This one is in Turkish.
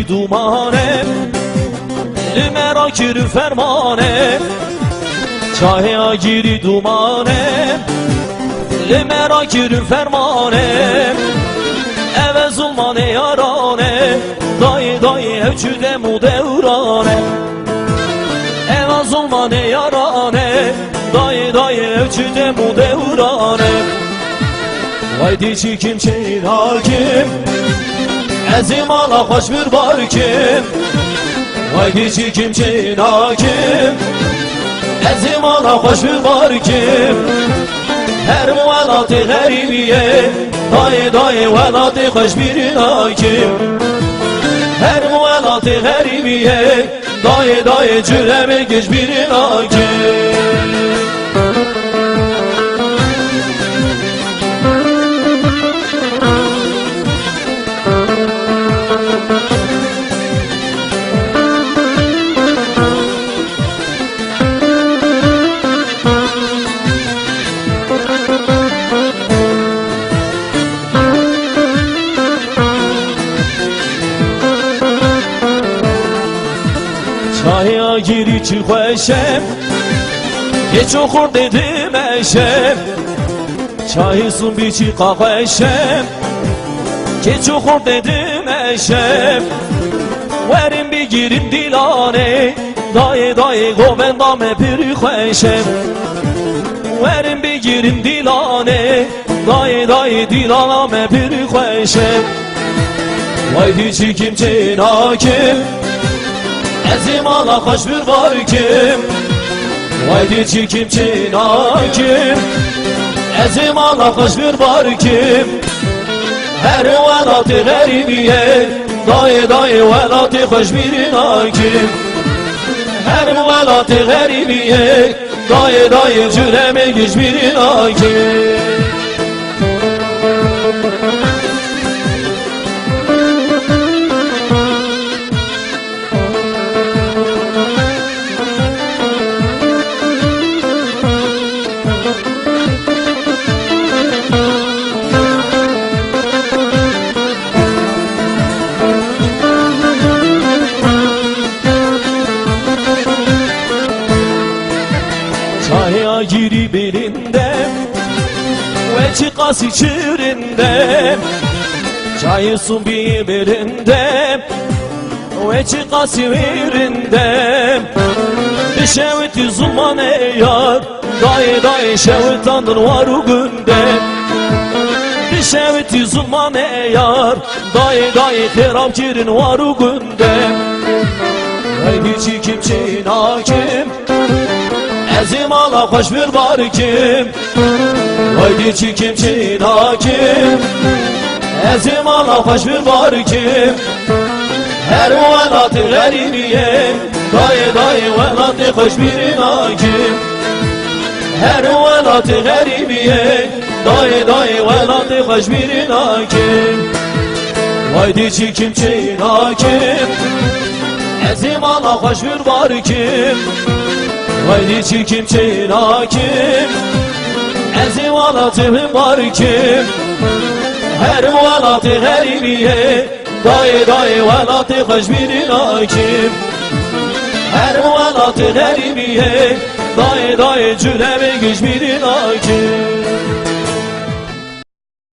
dumane Limera giri fermane Çaya giri dumane Limera giri fermane Eve zulmane yarane Dayı dayı hevcüde mudevrane Eve zulmane yarane Dayı dayı hevcüde mudevrane Vay diçi kimçeyin hakim Ezim ala hoş bir barkim Vay diçi kimçeyin hakim Ezim ala hoş bir barkim Her velatı garibiye Dayı dayı velatı hoş bir hakim Her velatı garibiye Dayı dayı cüreme geç bir hakim Çaya giri çıkışem Geç okur dedim eşem Çayı sun bir çıkışem Geç okur dedim eşem Verin bir girin dilane Dayı dayı govendame bir kheşem Verin bir girin dilane Dayı dayı dilaname bir kheşem Vay diçi kimçeyin hakim Ezim ala hoş bir barkim Vay diçi kimçeyin hakim Ezim ala hoş bir barkim Her velatı garibiye Dayı dayı velatı hoş bir hakim Her velatı garibiye Dayı dayı cüreme güç bir hakim Çaya giri birinde Ve çıkası içirinde Çayı sun birinde Ve çıkası birinde Şevti zulmane yar Dayı dayı şevtandır var o günde Şevti zulmane yar Dayı dayı kherab girin var o günde Haydi çikim çin hakim Ezim ala hoş bir barkim Haydi çikim çin hakim Ezim ala hoş bir barkim Her velatı garibiye Dayı dayı velatı hoş bir hakim Her velatı garibiye Dayı dayı velatı hoş bir hakim Haydi çikim çin hakim Ezim ala hoş bir barkim Haydi çikim çin hakim Ezim ala tühüm barkim Her velatı garibiye Dayı dayı velatı hoş bir hakim Her velatı garibiye Dayı dayı cüreme güç bir hakim